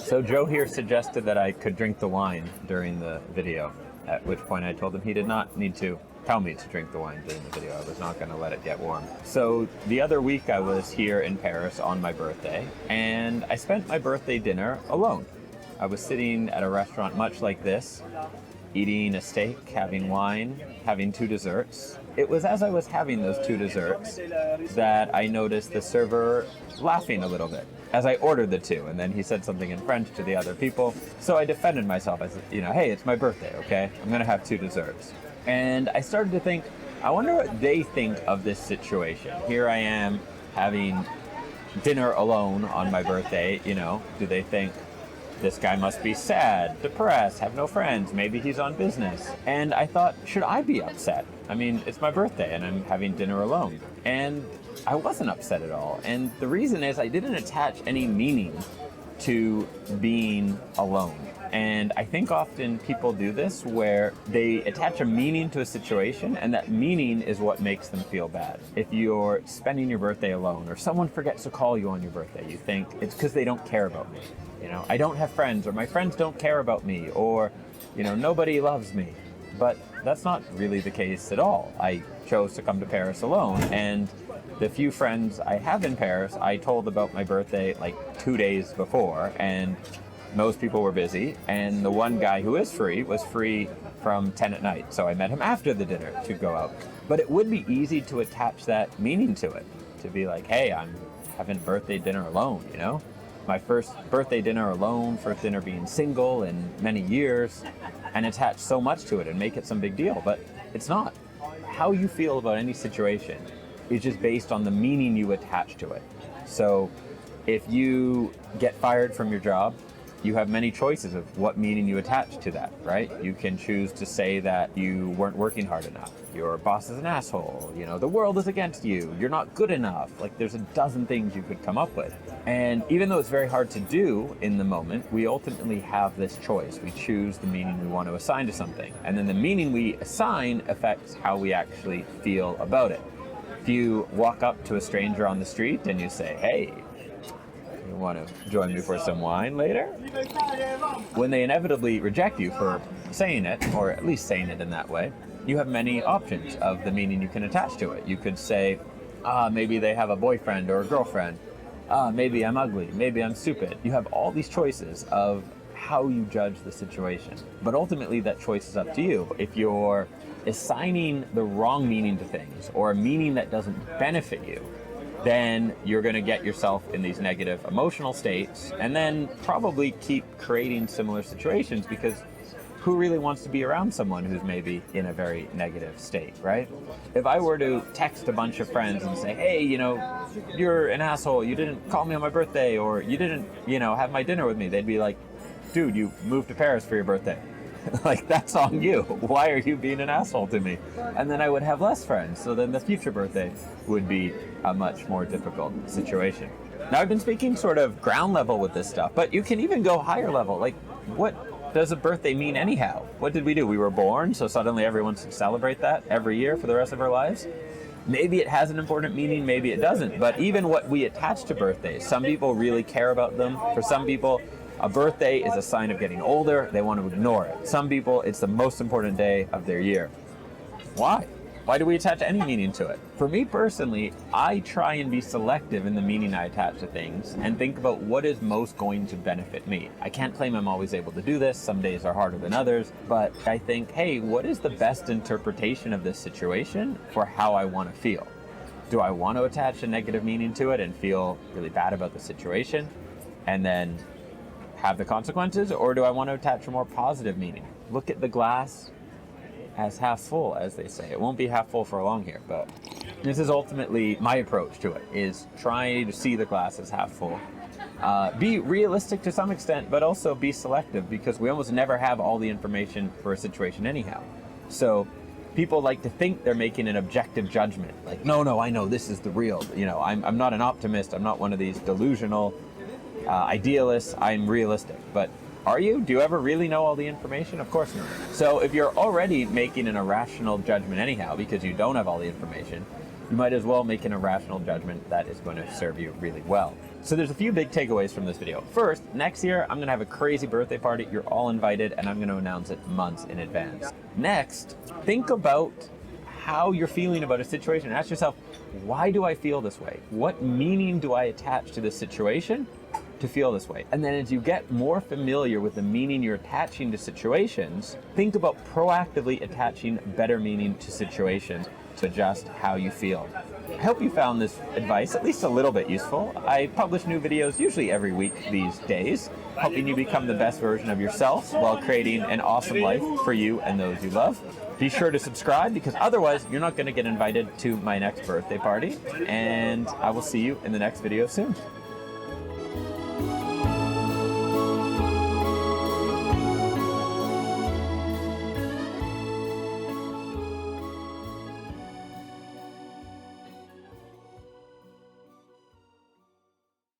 So Joe here suggested that I could drink the wine during the video, at which point I told him he did not need to tell me to drink the wine during the video. I was not going to let it get warm. So the other week I was here in Paris on my birthday, and I spent my birthday dinner alone. I was sitting at a restaurant much like this, eating a steak, having wine, having 2 desserts. It was as I was having those 2 desserts that I noticed the server laughing a little bit as I ordered the 2, and then he said something in French to the other people. So I defended myself. I said, hey, it's my birthday, okay? I'm gonna have 2 desserts. And I started to think, I wonder what they think of this situation. Here I am having dinner alone on my birthday, do they think this guy must be sad, depressed, have no friends, maybe he's on business? And I thought, should I be upset? I mean, it's my birthday and I'm having dinner alone. And I wasn't upset at all. And the reason is I didn't attach any meaning to being alone. And I think often people do this where they attach a meaning to a situation, and that meaning is what makes them feel bad. If you're spending your birthday alone, or someone forgets to call you on your birthday, you think it's because they don't care about me. I don't have friends, or my friends don't care about me, or nobody loves me. But that's not really the case at all. I chose to come to Paris alone, and the few friends I have in Paris, I told about my birthday like 2 days before, and most people were busy, and the one guy who is free was free from 10 at night, so I met him after the dinner to go out. But it would be easy to attach that meaning to it, to be like, hey, I'm having birthday dinner alone, My first birthday dinner alone, first dinner being single in many years, and attach so much to it and make it some big deal, but it's not. How you feel about any situation is just based on the meaning you attach to it. So if you get fired from your job, you have many choices of what meaning you attach to that, right? You can choose to say that you weren't working hard enough. Your boss is an asshole. The world is against you. You're not good enough. Like, there's a dozen things you could come up with. And even though it's very hard to do in the moment, we ultimately have this choice. We choose the meaning we want to assign to something. And then the meaning we assign affects how we actually feel about it. If you walk up to a stranger on the street and you say, hey, you want to join me for some wine later? When they inevitably reject you for saying it, or at least saying it in that way, you have many options of the meaning you can attach to it. You could say, maybe they have a boyfriend or a girlfriend. Maybe I'm ugly. Maybe I'm stupid. You have all these choices of how you judge the situation. But ultimately, that choice is up to you. If you're assigning the wrong meaning to things, or a meaning that doesn't benefit you, then you're going to get yourself in these negative emotional states, and then probably keep creating similar situations, because who really wants to be around someone who's maybe in a very negative state, right? If I were to text a bunch of friends and say, hey, you're an asshole, you didn't call me on my birthday, or you didn't, have my dinner with me, they'd be like, dude, you moved to Paris for your birthday. Like, that's on you. Why are you being an asshole to me? And then I would have less friends. So then the future birthday would be a much more difficult situation. Now, I've been speaking sort of ground level with this stuff, but you can even go higher level. Like, what does a birthday mean anyhow? What did we do? We were born, so suddenly everyone should celebrate that every year for the rest of our lives? Maybe it has an important meaning, maybe it doesn't. But even what we attach to birthdays, some people really care about them. For some people, a birthday is a sign of getting older. They want to ignore it. Some people, it's the most important day of their year. Why? Why do we attach any meaning to it? For me personally, I try and be selective in the meaning I attach to things and think about what is most going to benefit me. I can't claim I'm always able to do this. Some days are harder than others, but I think, hey, what is the best interpretation of this situation for how I want to feel? Do I want to attach a negative meaning to it and feel really bad about the situation and then have the consequences, or do I want to attach a more positive meaning? Look at the glass as half full, as they say. It won't be half full for long here, but this is ultimately my approach to it, is try to see the glass as half full. Be realistic to some extent, but also be selective, because we almost never have all the information for a situation anyhow. So people like to think they're making an objective judgment. Like, no, I know this is the real. I'm not an optimist. I'm not one of these delusional idealists. I'm realistic. But are you? Do you ever really know all the information? Of course not. So if you're already making an irrational judgment anyhow, because you don't have all the information, you might as well make an irrational judgment that is going to serve you really well. So there's a few big takeaways from this video. First, next year, I'm gonna have a crazy birthday party. You're all invited, and I'm gonna announce it months in advance. Next, think about how you're feeling about a situation and ask yourself, why do I feel this way? What meaning do I attach to this situation to feel this way? And then as you get more familiar with the meaning you're attaching to situations, think about proactively attaching better meaning to situations to adjust how you feel. I hope you found this advice at least a little bit useful. I publish new videos usually every week these days, helping you become the best version of yourself while creating an awesome life for you and those you love. Be sure to subscribe, because otherwise you're not going to get invited to my next birthday party, and I will see you in the next video soon.